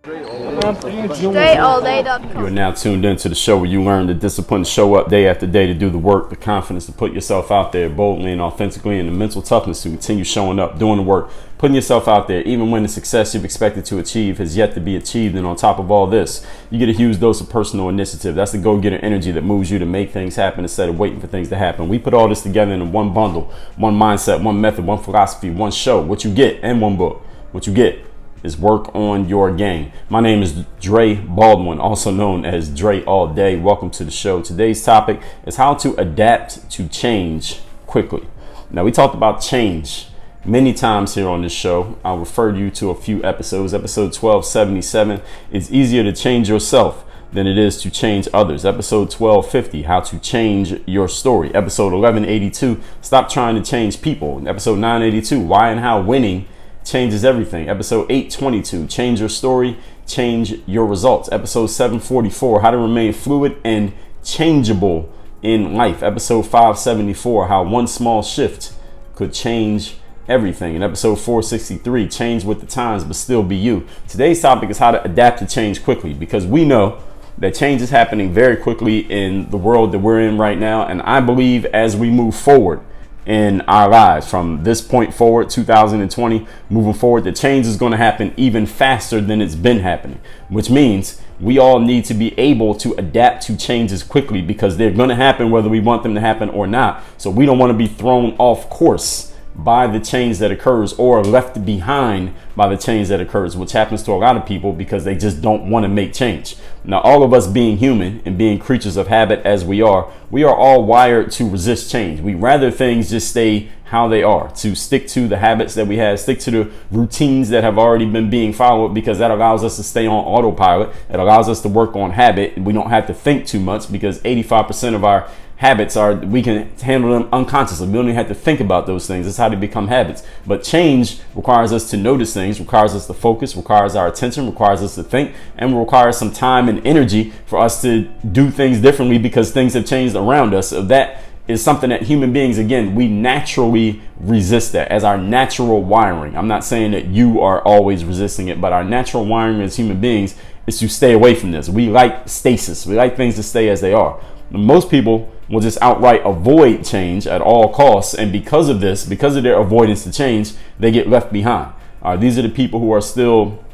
DreAllDay.com. You are now tuned into the show where you learn the discipline to show up day after day, to do the work, the confidence to put yourself out there boldly and authentically, and the mental toughness to continue showing up, doing the work, putting yourself out there, even when the success you've expected to achieve has yet to be achieved. And on top of all this, you get a huge dose of personal initiative. That's the go-getter energy that moves you to make things happen instead of waiting for things to happen. We put all this together in one bundle, one mindset, one method, one philosophy, one show. What you get, and one book. What you get is work on your game. My name is Dre Baldwin, also known as Dre All Day. Welcome to the show. Today's topic is how to adapt to change quickly. Now, we talked about change many times here on this show. I'll refer you to a few episodes. Episode 1277, it's easier to change yourself than it is to change others. Episode 1250, how to change your story. Episode 1182, stop trying to change people. Episode 982, why and how winning changes everything. Episode 822, change your story, change your results. Episode 744, how to remain fluid and changeable in life. Episode 574, how one small shift could change everything. And episode 463, change with the times but still be you. Today's topic is how to adapt to change quickly, because we know that change is happening very quickly in the world that we're in right now. And I believe as we move forward in our lives from this point forward, 2020, moving forward, the change is going to happen even faster than it's been happening, which means we all need to be able to adapt to changes quickly, because they're going to happen whether we want them to happen or not. So we don't want to be thrown off course by the change that occurs, or left behind by the change that occurs, which happens to a lot of people because they just don't want to make change. Now, all of us being human and being creatures of habit as we are all wired to resist change. We rather things just stay how they are, to stick to the habits that we have, stick to the routines that have already been being followed, because that allows us to stay on autopilot. It allows us to work on habit. We don't have to think too much, because 85% of our habits we can handle them unconsciously. We don't even have to think about those things. That's how they become habits. But change requires us to notice things, requires us to focus, requires our attention, requires us to think, and requires some time and energy for us to do things differently, because things have changed around us. So that is something that human beings, again, we naturally resist that as our natural wiring. I'm not saying that you are always resisting it, but our natural wiring as human beings is to stay away from this. We like stasis. We like things to stay as they are. Most people will just outright avoid change at all costs. And because of this, because of their avoidance to change, they get left behind. These are the people who are still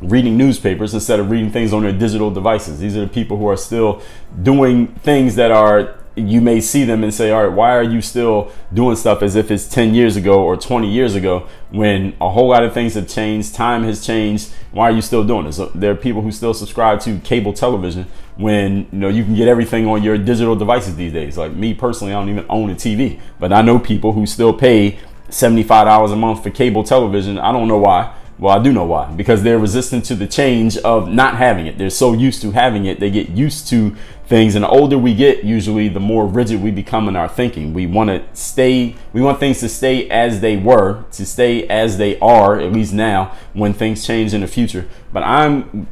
reading newspapers instead of reading things on their digital devices. These are the people who are still doing things that are, you may see them and say, all right, why are you still doing stuff as if it's 10 years ago or 20 years ago, when a whole lot of things have changed, time has changed? Why are you still doing this? So there are people who still subscribe to cable television when you can get everything on your digital devices these days. Like me personally, I don't even own a TV, but I know people who still pay $75 a month for cable television. I don't know why. Well, I do know why, because they're resistant to the change of not having it. They're so used to having it. They get used to things. And the older we get, usually the more rigid we become in our thinking. We want things to stay as they were, to stay as they are, at least now, when things change in the future. But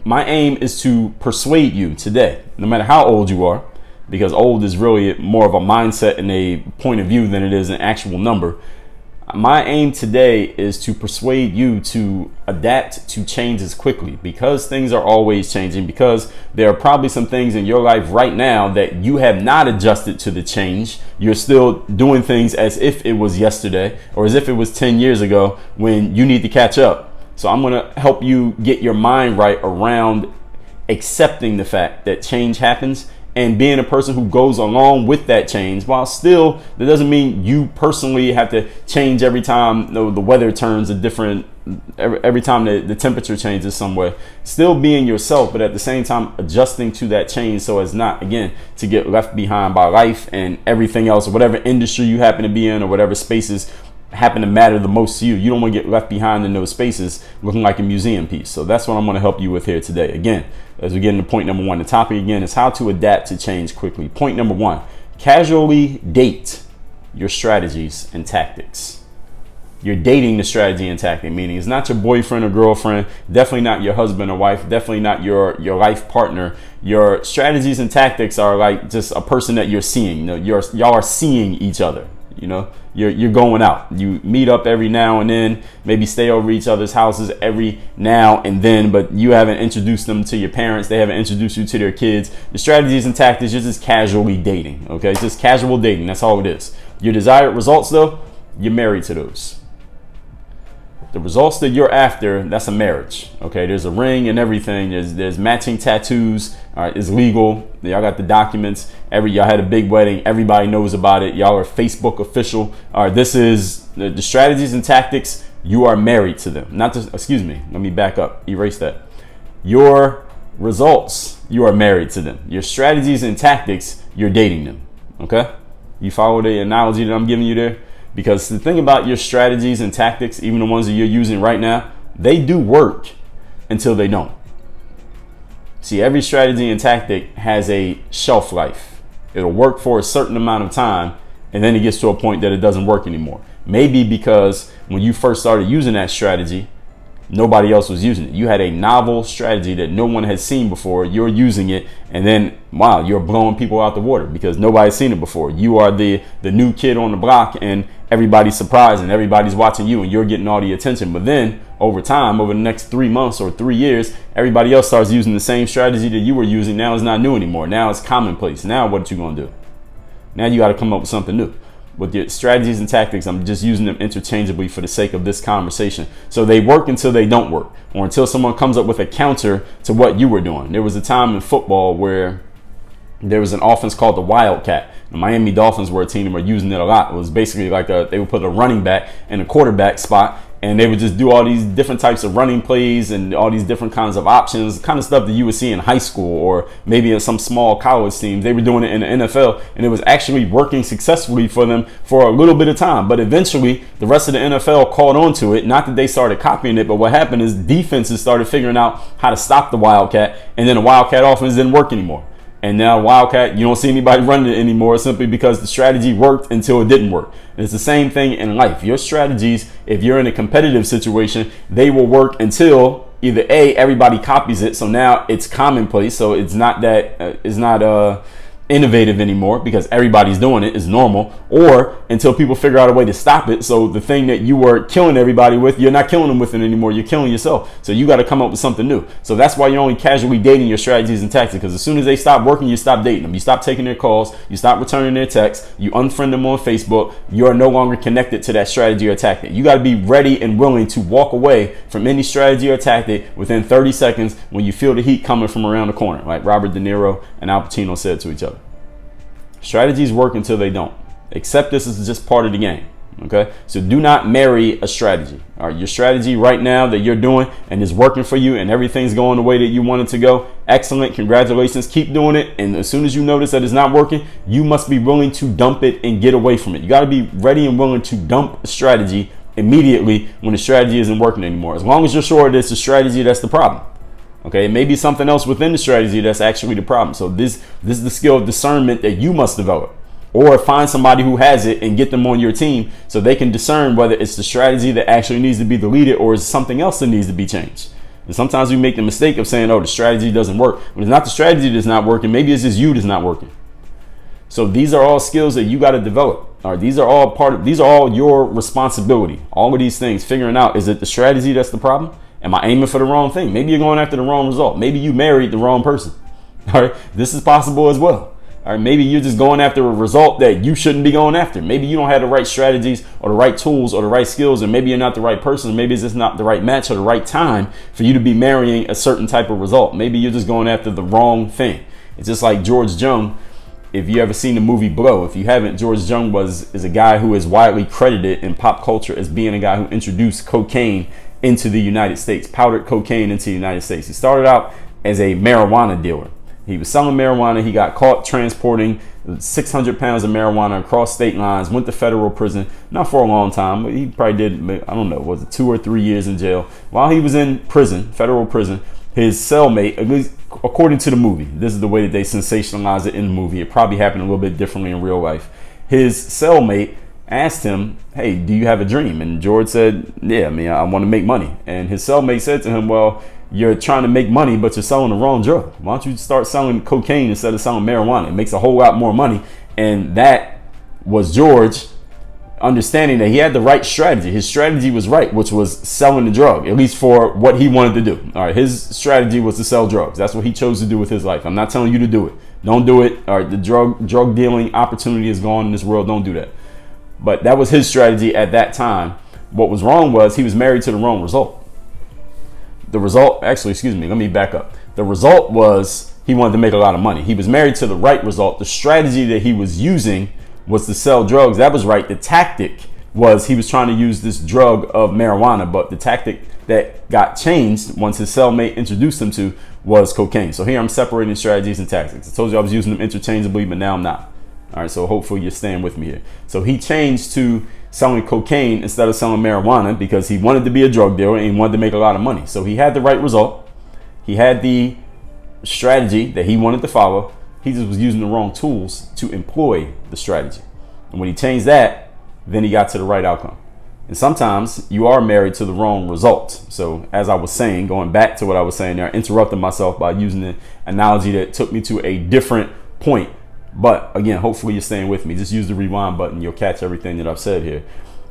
my aim is to persuade you today, no matter how old you are, because old is really more of a mindset and a point of view than it is an actual number. My aim today is to persuade you to adapt to changes quickly, because things are always changing, because there are probably some things in your life right now that you have not adjusted to the change. You're still doing things as if it was yesterday or as if it was 10 years ago, when you need to catch up. So I'm going to help you get your mind right around accepting the fact that change happens, and being a person who goes along with that change, while still, that doesn't mean you personally have to change every time the weather turns a different, every time the temperature changes somewhere. Still being yourself, but at the same time adjusting to that change, so as not, again, to get left behind by life and everything else, or whatever industry you happen to be in, or whatever spaces happen to matter the most to you. You don't want to get left behind in those spaces looking like a museum piece. So that's what I'm going to help you with here today. Again, as we get into point number one, the topic again is how to adapt to change quickly. Point number one, casually date your strategies and tactics. You're dating the strategy and tactic, meaning it's not your boyfriend or girlfriend, definitely not your husband or wife, definitely not your life partner. Your strategies and tactics are like just a person that you're seeing. Y'all are seeing each other. You know, you're going out. You meet up every now and then, maybe stay over each other's houses every now and then, but you haven't introduced them to your parents. They haven't introduced you to their kids. The strategies and tactics, you're just casually dating. Okay, it's just casual dating. That's all it is. Your desired results, though, you're married to those. The results that you're after, that's a marriage. Okay, there's a ring and everything. There's matching tattoos. All right, it's legal. Y'all got the documents. Y'all had a big wedding. Everybody knows about it. Y'all are Facebook official. All right, this is the strategies and tactics. You are married to them. Excuse me. Let me back up. Erase that. Your results, you are married to them. Your strategies and tactics, you're dating them. Okay, you follow the analogy that I'm giving you there? Because the thing about your strategies and tactics, even the ones that you're using right now, they do work until they don't. See, every strategy and tactic has a shelf life. It'll work for a certain amount of time, and then it gets to a point that it doesn't work anymore. Maybe because when you first started using that strategy, nobody else was using it. You had a novel strategy that no one had seen before. You're using it, and then wow, you're blowing people out the water because nobody's seen it before. You are the new kid on the block, and everybody's surprised and everybody's watching you, and you're getting all the attention. But then over time, over the next 3 months or 3 years, everybody else starts using the same strategy that you were using. Now it's not new anymore. Now it's commonplace. Now what you gonna do? Now you got to come up with something new. With your strategies and tactics, I'm just using them interchangeably for the sake of this conversation. So they work until they don't work, or until someone comes up with a counter to what you were doing. There was a time in football where there was an offense called the Wildcat. The Miami Dolphins were a team that were using it a lot. It was basically like they would put a running back in a quarterback spot, and they would just do all these different types of running plays and all these different kinds of options, kind of stuff that you would see in high school or maybe in some small college teams. They were doing it in the NFL, and it was actually working successfully for them for a little bit of time. But eventually, the rest of the NFL caught on to it. Not that they started copying it, but what happened is defenses started figuring out how to stop the Wildcat, and then the Wildcat offense didn't work anymore. And now Wildcat, you don't see anybody running it anymore simply because the strategy worked until it didn't work. And it's the same thing in life. Your strategies, if you're in a competitive situation, they will work until either A, everybody copies it, so now it's commonplace, so it's not innovative anymore because everybody's doing it, is normal, or until people figure out a way to stop it. So the thing that you were killing everybody with, you're not killing them with it anymore, you're killing yourself. So you got to come up with something new. So that's why you're only casually dating your strategies and tactics, because as soon as they stop working, you stop dating them. You stop taking their calls, you stop returning their texts, you unfriend them on Facebook. You are no longer connected to that strategy or tactic. You got to be ready and willing to walk away from any strategy or tactic within 30 seconds when you feel the heat coming from around the corner, like Robert De Niro and Al Pacino said to each other. Strategies work until they don't. Accept this is just part of the game. Okay, so do not marry a strategy. All right, your strategy right now that you're doing and is working for you and everything's going the way that you want it to go, excellent, congratulations, keep doing it. And as soon as you notice that it's not working, you must be willing to dump it and get away from it. You got to be ready and willing to dump a strategy immediately when the strategy isn't working anymore, as long as you're sure that it's the strategy that's the problem. Okay, it may be something else within the strategy that's actually the problem. So this is the skill of discernment that you must develop. Or find somebody who has it and get them on your team so they can discern whether it's the strategy that actually needs to be deleted or is something else that needs to be changed. And sometimes we make the mistake of saying, oh, the strategy doesn't work. But it's not the strategy that's not working. Maybe it's just you that's not working. So these are all skills that you got to develop. All right, these are all your responsibility. All of these things, figuring out, is it the strategy that's the problem? Am I aiming for the wrong thing? Maybe you're going after the wrong result. Maybe you married the wrong person. All right, this is possible as well. All right, maybe you're just going after a result that you shouldn't be going after. Maybe you don't have the right strategies or the right tools or the right skills, and maybe you're not the right person. Maybe it's just not the right match or the right time for you to be marrying a certain type of result. Maybe you're just going after the wrong thing. It's just like George Jung. If you ever seen the movie Blow, if you haven't, George Jung is a guy who is widely credited in pop culture as being a guy who introduced cocaine into the United States, powdered cocaine into the United States. He started out as a marijuana dealer. He was selling marijuana. He got caught transporting 600 pounds of marijuana across state lines, went to federal prison, not for a long time, but he probably did, I don't know, was it 2 or 3 years in jail? While he was in prison, federal prison, his cellmate, at least according to the movie, this is the way that they sensationalize it in the movie. It probably happened a little bit differently in real life. His cellmate asked him, hey, do you have a dream? And George said, yeah, I want to make money. And his cellmate said to him, well, you're trying to make money, but you're selling the wrong drug. Why don't you start selling cocaine instead of selling marijuana? It makes a whole lot more money. And that was George understanding that he had the right strategy. His strategy was right, which was selling the drug, at least for what he wanted to do. All right, his strategy was to sell drugs. That's what he chose to do with his life. I'm not telling you to do it. Don't do it. All right, the drug dealing opportunity is gone in this world. Don't do that. But that was his strategy at that time. What was wrong was he was married to the wrong result. The result, actually, excuse me, let me back up. The result was he wanted to make a lot of money. He was married to the right result. The strategy that he was using was to sell drugs. That was right. The tactic was he was trying to use this drug of marijuana, but the tactic that got changed once his cellmate introduced him to was cocaine. So here I'm separating strategies and tactics. I told you I was using them interchangeably, but now I'm not. All right, so hopefully you're staying with me here. So he changed to selling cocaine instead of selling marijuana because he wanted to be a drug dealer and he wanted to make a lot of money. So he had the right result. He had the strategy that he wanted to follow. He just was using the wrong tools to employ the strategy. And when he changed that, then he got to the right outcome. And sometimes you are married to the wrong result. So as I was saying, going back to what I was saying there, I interrupted myself by using the analogy that took me to a different point. But again, hopefully you're staying with me. Just use the rewind button. You'll catch everything that I've said here.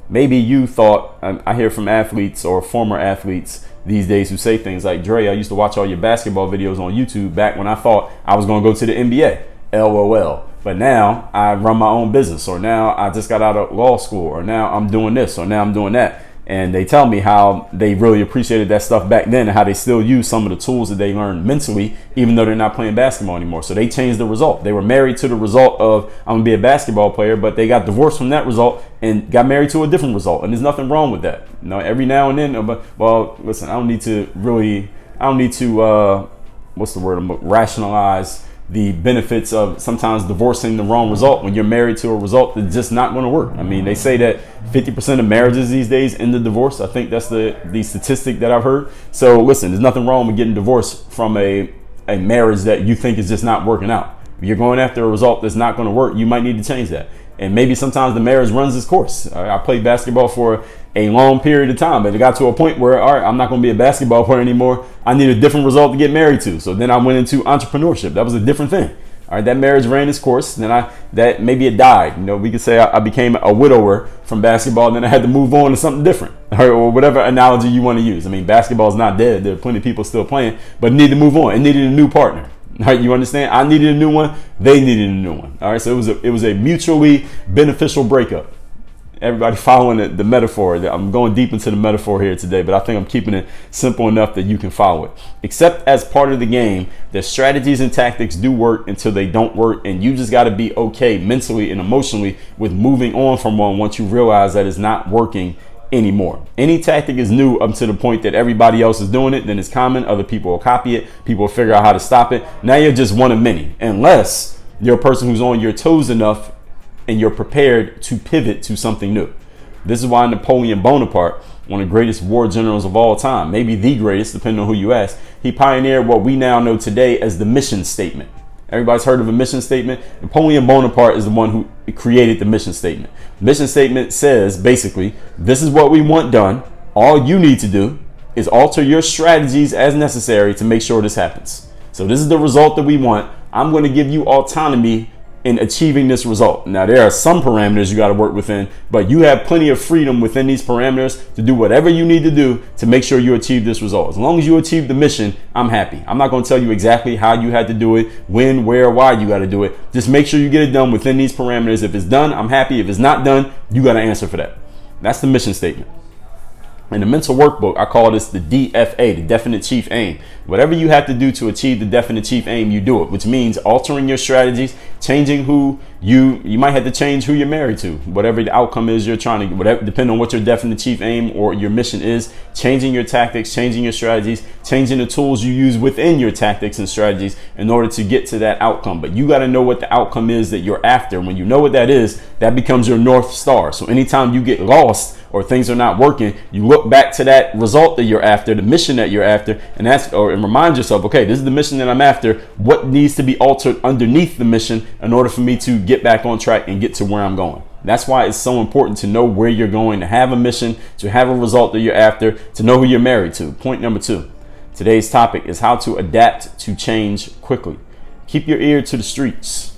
Maybe you thought, I hear from athletes or former athletes these days who say things like, Dre, I used to watch all your basketball videos on YouTube back when I thought I was going to go to the NBA. LOL. But now I run my own business, or now I just got out of law school, or now I'm doing this, or now I'm doing that. And they tell me how they really appreciated that stuff back then and how they still use some of the tools that they learned mentally, even though they're not playing basketball anymore. So they changed the result. They were married to the result of I'm going to be a basketball player, but they got divorced from that result and got married to a different result. And there's nothing wrong with that. You know, every now and then, well, listen, I don't need to rationalize the benefits of sometimes divorcing the wrong result when you're married to a result that's just not going to work. I mean, they say that 50% of marriages these days end in divorce. I think that's the statistic that I've heard. So listen, there's nothing wrong with getting divorced from a marriage that you think is just not working out. If you're going after a result that's not going to work, you might need to change that. And maybe sometimes the marriage runs its course. I played basketball for a long period of time, but it got to a point where, all right, I'm not going to be a basketball player anymore. I need a different result to get married to. So then I went into entrepreneurship. That was a different thing. All right, that marriage ran its course. Then maybe it died. You know, we could say I became a widower from basketball, and then I had to move on to something different, all right, or whatever analogy you want to use. I mean, basketball is not dead. There are plenty of people still playing, but it needed to move on. It needed a new partner. All right, you understand? I needed a new one. They needed a new one. All right, so it was a mutually beneficial breakup. Everybody following the metaphor. I'm going deep into the metaphor here today, but I think I'm keeping it simple enough that you can follow it. Except as part of the game, the strategies and tactics do work until they don't work, and you just got to be okay mentally and emotionally with moving on from one once you realize that it's not working anymore. Any tactic is new up to the point that everybody else is doing it, then it's common. Other people will copy it. People will figure out how to stop it. Now you're just one of many, unless you're a person who's on your toes enough and you're prepared to pivot to something new. This is why Napoleon Bonaparte, one of the greatest war generals of all time, maybe the greatest, depending on who you ask, he pioneered what we now know today as the mission statement. Everybody's heard of a mission statement. Napoleon Bonaparte is the one who created the mission statement. Mission statement says, basically, this is what we want done. All you need to do is alter your strategies as necessary to make sure this happens. So this is the result that we want. I'm going to give you autonomy in achieving this result. Now, there are some parameters you got to work within, but you have plenty of freedom within these parameters to do whatever you need to do to make sure you achieve this result. As long as you achieve the mission, I'm happy. I'm not going to tell you exactly how you had to do it, when, where, why you got to do it. Just make sure you get it done within these parameters. If it's done, I'm happy. If it's not done, you got to answer for that. That's the mission statement. In the mental workbook, I call this the DFA, the definite chief aim. Whatever you have to do to achieve the definite chief aim, you do it, which means altering your strategies, changing who you might have to change who you're married to, whatever the outcome is you're trying to, whatever, depending on what your definite chief aim or your mission is, changing your tactics, changing your strategies, changing the tools you use within your tactics and strategies in order to get to that outcome. But you got to know what the outcome is that you're after. When you know what that is, that becomes your North Star. So anytime you get lost or things are not working, you look back to that result that you're after, the mission that you're after, and remind yourself, okay, this is the mission that I'm after. What needs to be altered underneath the mission in order for me to get back on track and get to where I'm going? That's why it's so important to know where you're going, to have a mission, to have a result that you're after, to know who you're married to. Point number 2. Today's topic is how to adapt to change quickly. Keep your ear to the streets.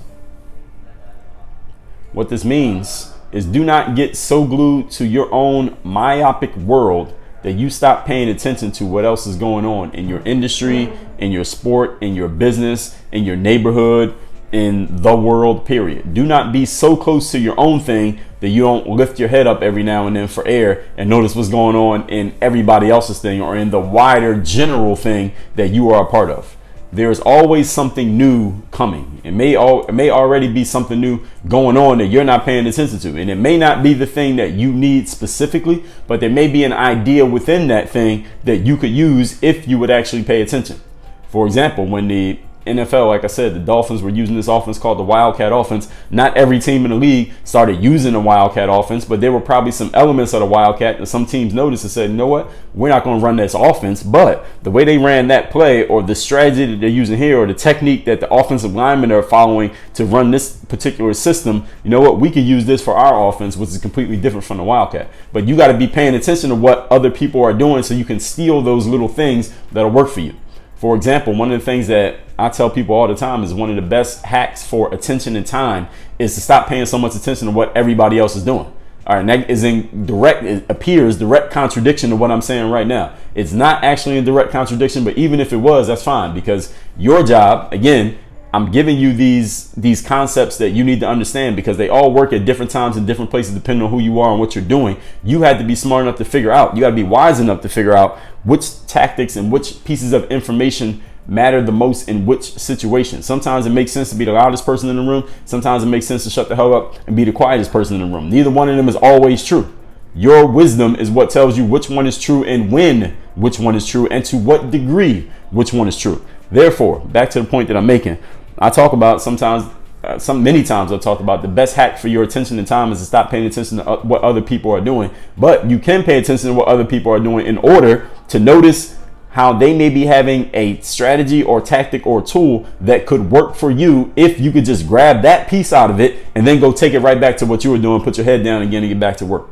What this means is do not get so glued to your own myopic world that you stop paying attention to what else is going on in your industry, in your sport, in your business, in your neighborhood, in the world, period. Do not be so close to your own thing that you don't lift your head up every now and then for air and notice what's going on in everybody else's thing or in the wider general thing that you are a part of. There is always something new coming. It may already be something new going on that you're not paying attention to. And it may not be the thing that you need specifically, but there may be an idea within that thing that you could use if you would actually pay attention. For example, when the NFL, like I said, the Dolphins were using this offense called the Wildcat Offense. Not every team in the league started using the Wildcat Offense, but there were probably some elements of the Wildcat that some teams noticed and said, you know what, we're not going to run this offense, but the way they ran that play or the strategy that they're using here or the technique that the offensive linemen are following to run this particular system, you know what, we could use this for our offense, which is completely different from the Wildcat. But you got to be paying attention to what other people are doing so you can steal those little things that'll work for you. For example, one of the things that I tell people all the time is one of the best hacks for attention and time is to stop paying so much attention to what everybody else is doing. All right, and that is it appears direct contradiction to what I'm saying right now. It's not actually in direct contradiction, but even if it was, that's fine, because your job, again, I'm giving you these concepts that you need to understand because they all work at different times in different places depending on who you are and what you're doing. You had to be smart enough to figure out, you got to be wise enough to figure out which tactics and which pieces of information matter the most in which situation. Sometimes it makes sense to be the loudest person in the room. Sometimes it makes sense to shut the hell up and be the quietest person in the room. Neither one of them is always true. Your wisdom is what tells you which one is true and when which one is true and to what degree which one is true. Therefore, back to the point that I'm making, I talk about many times I've talked about the best hack for your attention and time is to stop paying attention to what other people are doing. But you can pay attention to what other people are doing in order to notice how they may be having a strategy or tactic or tool that could work for you if you could just grab that piece out of it and then go take it right back to what you were doing, put your head down again and get back to work.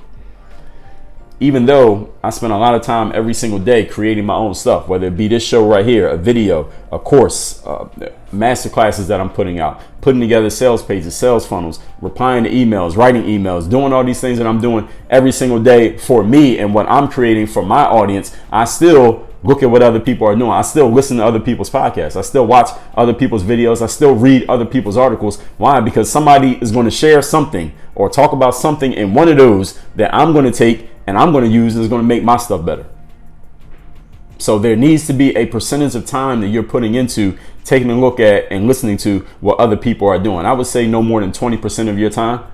Even though I spend a lot of time every single day creating my own stuff, whether it be this show right here, a video, a course, master classes that I'm putting out, putting together sales pages, sales funnels, replying to emails, writing emails, doing all these things that I'm doing every single day for me and what I'm creating for my audience, I still look at what other people are doing. I still listen to other people's podcasts. I still watch other people's videos. I still read other people's articles. Why? Because somebody is going to share something or talk about something in one of those that I'm going to take and I'm going to use and is going to make my stuff better. So there needs to be a percentage of time that you're putting into taking a look at and listening to what other people are doing. I would say no more than 20% of your time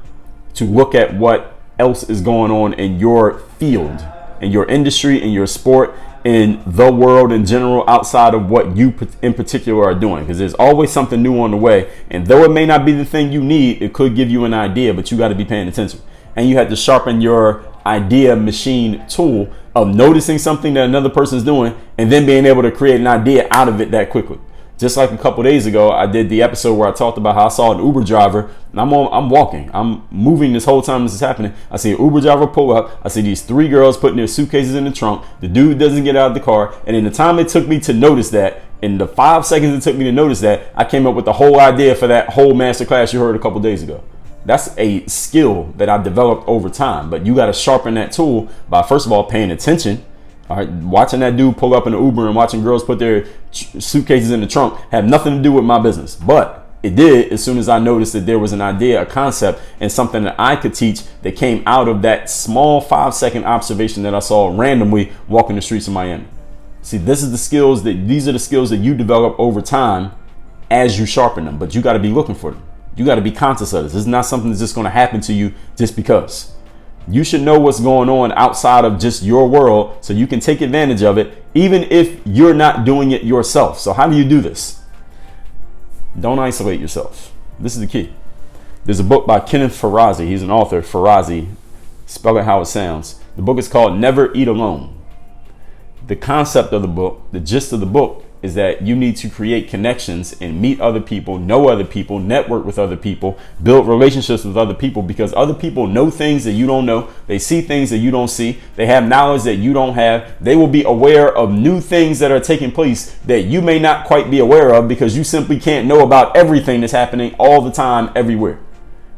to look at what else is going on in your field, in your industry, in your sport, in the world in general, outside of what you in particular are doing, because there's always something new on the way. And though it may not be the thing you need, it could give you an idea, but you got to be paying attention. And you have to sharpen your idea machine tool of noticing something that another person's doing and then being able to create an idea out of it that quickly. Just like a couple days ago, I did the episode where I talked about how I saw an Uber driver and I'm walking, I'm moving this whole time this is happening. I see an Uber driver pull up. I see these 3 girls putting their suitcases in the trunk. The dude doesn't get out of the car. And in the time it took me to notice that, in the 5 seconds it took me to notice that, I came up with the whole idea for that whole masterclass you heard a couple days ago. That's a skill that I developed over time, but you got to sharpen that tool by, first of all, paying attention. All right, watching that dude pull up in the Uber and watching girls put their suitcases in the trunk had nothing to do with my business, but it did as soon as I noticed that there was an idea, a concept, and something that I could teach that came out of that small 5-second observation that I saw randomly walking the streets of Miami. See, these are the skills that you develop over time as you sharpen them, but you got to be looking for them. You got to be conscious of this. This is not something that's just going to happen to you just because. You should know what's going on outside of just your world so you can take advantage of it, even if you're not doing it yourself. So how do you do this? Don't isolate yourself. This is the key. There's a book by Kenneth Farazi. He's an author. Farazi. Spell it how it sounds. The book is called Never Eat Alone. The concept of the book, the gist of the book, is that you need to create connections and meet other people, know other people, network with other people, build relationships with other people, because other people know things that you don't know. They see things that you don't see. They have knowledge that you don't have. They will be aware of new things that are taking place that you may not quite be aware of because you simply can't know about everything that's happening all the time, everywhere.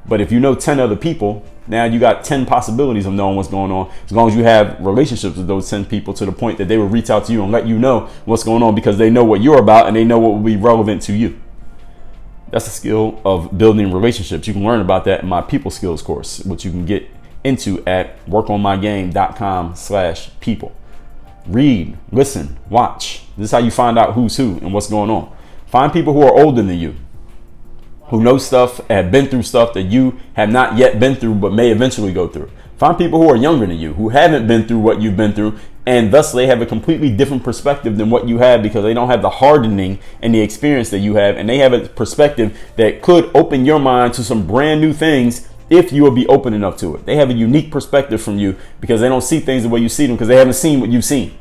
But if you know 10 other people, now you got 10 possibilities of knowing what's going on, as long as you have relationships with those 10 people to the point that they will reach out to you and let you know what's going on, because they know what you're about and they know what will be relevant to you. That's the skill of building relationships. You can learn about that in my people skills course, which you can get into at workonmygame.com/people. Read, listen, watch. This is how you find out who's who and what's going on. Find people who are older than you, who know stuff, have been through stuff that you have not yet been through, but may eventually go through. Find people who are younger than you, who haven't been through what you've been through, and thus they have a completely different perspective than what you have, because they don't have the hardening and the experience that you have, and they have a perspective that could open your mind to some brand new things if you will be open enough to it. They have a unique perspective from you because they don't see things the way you see them, because they haven't seen what you've seen.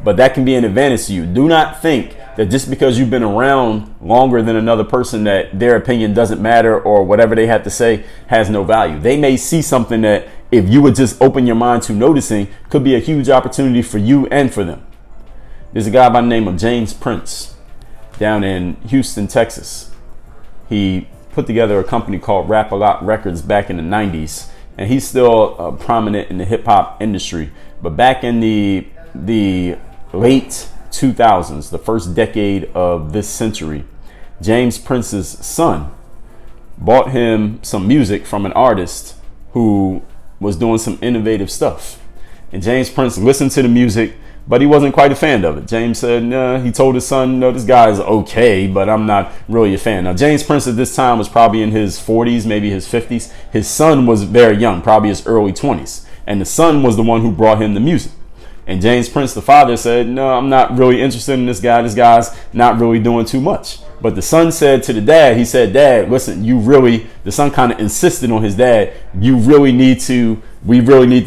But that can be an advantage to you. Do not think that just because you've been around longer than another person that their opinion doesn't matter, or whatever they have to say has no value. They may see something that, if you would just open your mind to noticing, could be a huge opportunity for you and for them. There's a guy by the name of James Prince down in Houston, Texas. He put together a company called Rap-A-Lot Records back in the 90s, and he's still prominent in the hip hop industry. But back in the late 2000s, the first decade of this century, James Prince's son bought him some music from an artist who was doing some innovative stuff. And James Prince listened to the music, but he wasn't quite a fan of it. James said, nah, he told his son, no, this guy's okay, but I'm not really a fan. Now, James Prince at this time was probably in his 40s, maybe his 50s. His son was very young, probably his early 20s. And the son was the one who brought him the music. And James Prince, the father, said, no, I'm not really interested in this guy. This guy's not really doing too much. But the son said to the dad, he said, Dad, listen, the son kind of insisted on his dad, we really need to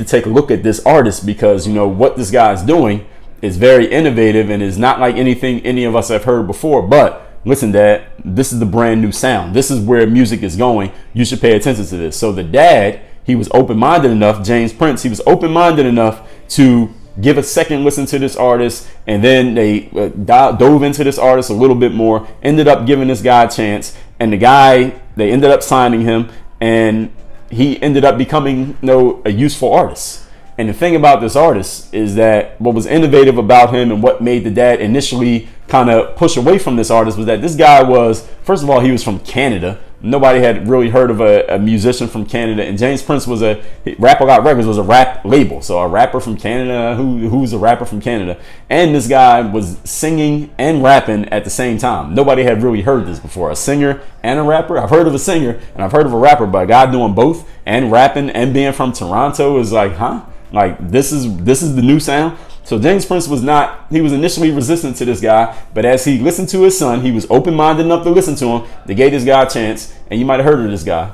take a look at this artist, because, what this guy's doing is very innovative and is not like anything any of us have heard before. But listen, Dad, this is the brand new sound. This is where music is going. You should pay attention to this. So the dad, he was open-minded enough, James Prince, he was open-minded enough to give a second listen to this artist, and then they dove into this artist a little bit more, ended up giving this guy a chance, and they ended up signing him, and he ended up becoming a useful artist. And the thing about this artist is that what was innovative about him, and what made the dad initially kind of push away from this artist, was that this guy was, first of all, he was from Canada. Nobody had really heard of a musician from Canada, and James Prince was Rap-A-Lot Records was a rap label. So a rapper from Canada, who's a rapper from Canada, and this guy was singing and rapping at the same time. Nobody had really heard this before. A singer and a rapper. I've heard of a singer and I've heard of a rapper, but a guy doing both and rapping and being from Toronto is like, huh? Like this is the new sound. So James Prince was initially resistant to this guy, but as he listened to his son, he was open-minded enough to listen to him. They gave this guy a chance, and you might have heard of this guy.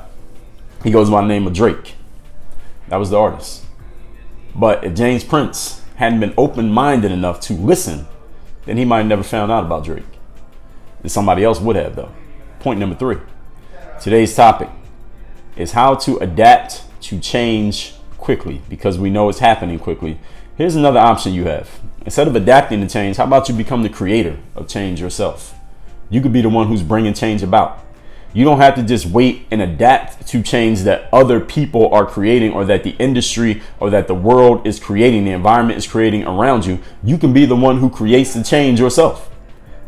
He goes by the name of Drake. That was the artist. But if James Prince hadn't been open-minded enough to listen, then he might have never found out about Drake. And somebody else would have, though. Point number 3. Today's topic is how to adapt to change quickly, because we know it's happening quickly. Here's another option you have. Instead of adapting to change, how about you become the creator of change yourself? You could be the one who's bringing change about. You don't have to just wait and adapt to change that other people are creating, or that the industry or that the world is creating, the environment is creating around you. You can be the one who creates the change yourself.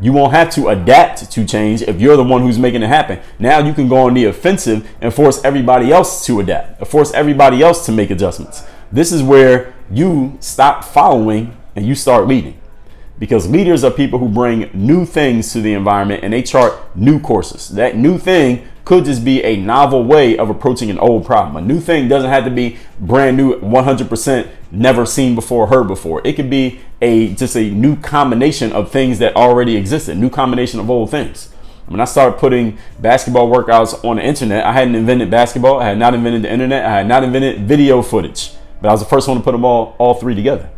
You won't have to adapt to change if you're the one who's making it happen. Now you can go on the offensive and force everybody else to adapt, or force everybody else to make adjustments. This is where you stop following and you start leading, because leaders are people who bring new things to the environment and they chart new courses. That new thing could just be a novel way of approaching an old problem. A new thing doesn't have to be brand new, 100% never seen before, heard before. It could be just a new combination of things that already existed, new combination of old things. When I started putting basketball workouts on the internet, I hadn't invented basketball. I had not invented the internet. I had not invented video footage. But I was the first one to put them all three together.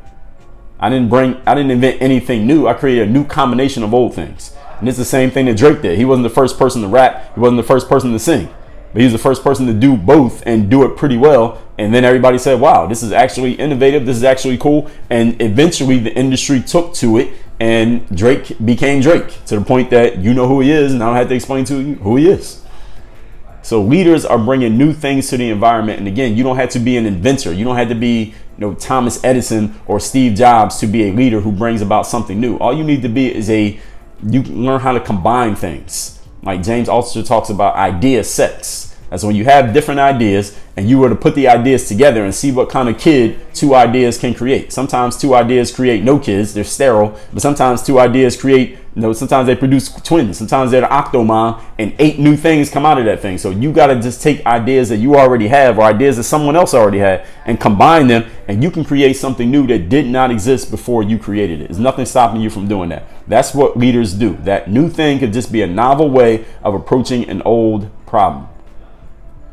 I didn't invent anything new. I created a new combination of old things. And it's the same thing that Drake did. He wasn't the first person to rap. He wasn't the first person to sing. But he was the first person to do both and do it pretty well. And then everybody said, wow, this is actually innovative. This is actually cool. And eventually the industry took to it, and Drake became Drake, to the point that you know who he is, and I don't have to explain to you who he is. So leaders are bringing new things to the environment. And again, you don't have to be an inventor. You don't have to be, Thomas Edison or Steve Jobs to be a leader who brings about something new. All you need to be is you learn how to combine things. Like James Altucher talks about idea sets. That's when you have different ideas and you were to put the ideas together and see what kind of kid two ideas can create. Sometimes two ideas create no kids, they're sterile, but sometimes two ideas create, sometimes they produce twins, sometimes they're the octomom, and 8 new things come out of that thing. So you got to just take ideas that you already have or ideas that someone else already had and combine them, and you can create something new that did not exist before you created it. There's nothing stopping you from doing that. That's what leaders do. That new thing could just be a novel way of approaching an old problem.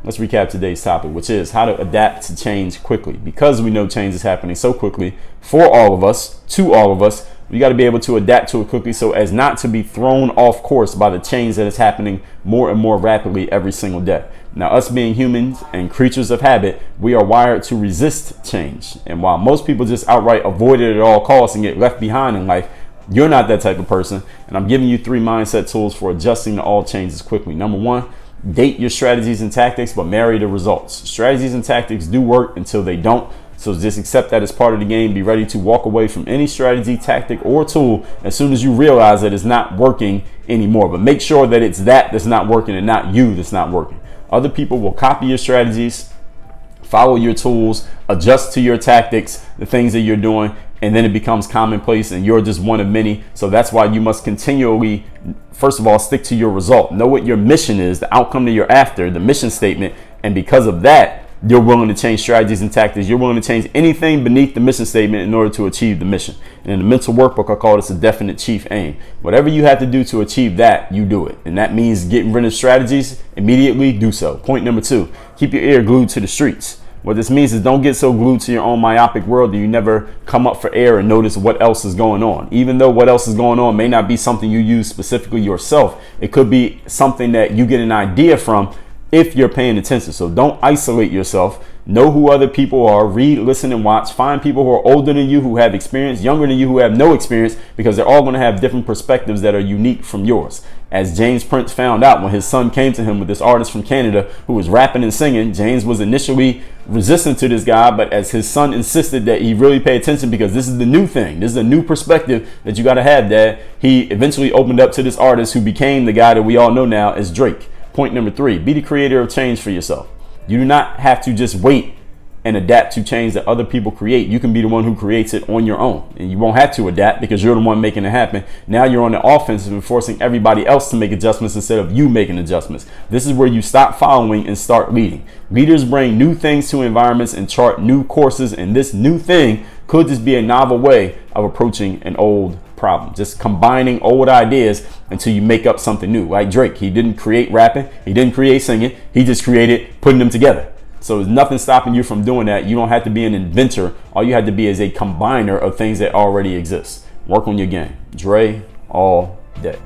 Let's recap today's topic, which is how to adapt to change quickly. Because we know change is happening so quickly for all of us, to all of us, we got to be able to adapt to it quickly so as not to be thrown off course by the change that is happening more and more rapidly every single day. Now, us being humans and creatures of habit, we are wired to resist change. And while most people just outright avoid it at all costs and get left behind in life, you're not that type of person. And I'm giving you 3 mindset tools for adjusting to all changes quickly. Number 1, date your strategies and tactics, but marry the results. Strategies and tactics do work until they don't. So just accept that as part of the game. Be ready to walk away from any strategy, tactic, or tool as soon as you realize that it's not working anymore. But make sure that it's that's not working and not you that's not working. Other people will copy your strategies, follow your tools, adjust to your tactics, the things that you're doing, and then it becomes commonplace and you're just one of many. So that's why you must continually, first of all, stick to your result. Know what your mission is, the outcome that you're after, the mission statement. And because of that, you're willing to change strategies and tactics. You're willing to change anything beneath the mission statement in order to achieve the mission. And in the mental workbook, I call this a definite chief aim. Whatever you have to do to achieve that, you do it. And that means getting rid of strategies, immediately do so. Point number 2, keep your ear glued to the streets. What this means is don't get so glued to your own myopic world that you never come up for air and notice what else is going on. Even though what else is going on may not be something you use specifically yourself, it could be something that you get an idea from if you're paying attention. So don't isolate yourself. Know who other people are. Read, listen, and watch. Find people who are older than you, who have experience, younger than you, who have no experience, because they're all going to have different perspectives that are unique from yours. As James Prince found out when his son came to him with this artist from Canada who was rapping and singing, James was initially resistant to this guy, but as his son insisted that he really pay attention because this is the new thing, this is a new perspective that you got to have, Dad, he eventually opened up to this artist who became the guy that we all know now as Drake. Point number 3, be the creator of change for yourself. You do not have to just wait and adapt to change that other people create. You can be the one who creates it on your own, and you won't have to adapt because you're the one making it happen. Now you're on the offensive and forcing everybody else to make adjustments instead of you making adjustments. This is where you stop following and start leading. Leaders bring new things to environments and chart new courses, and this new thing could just be a novel way of approaching an old problem. Just combining old ideas until you make up something new. Like Drake, he didn't create rapping, he didn't create singing, he just created putting them together. So there's nothing stopping you from doing that. You don't have to be an inventor. All you have to be is a combiner of things that already exist. Work on your game. Dre all day.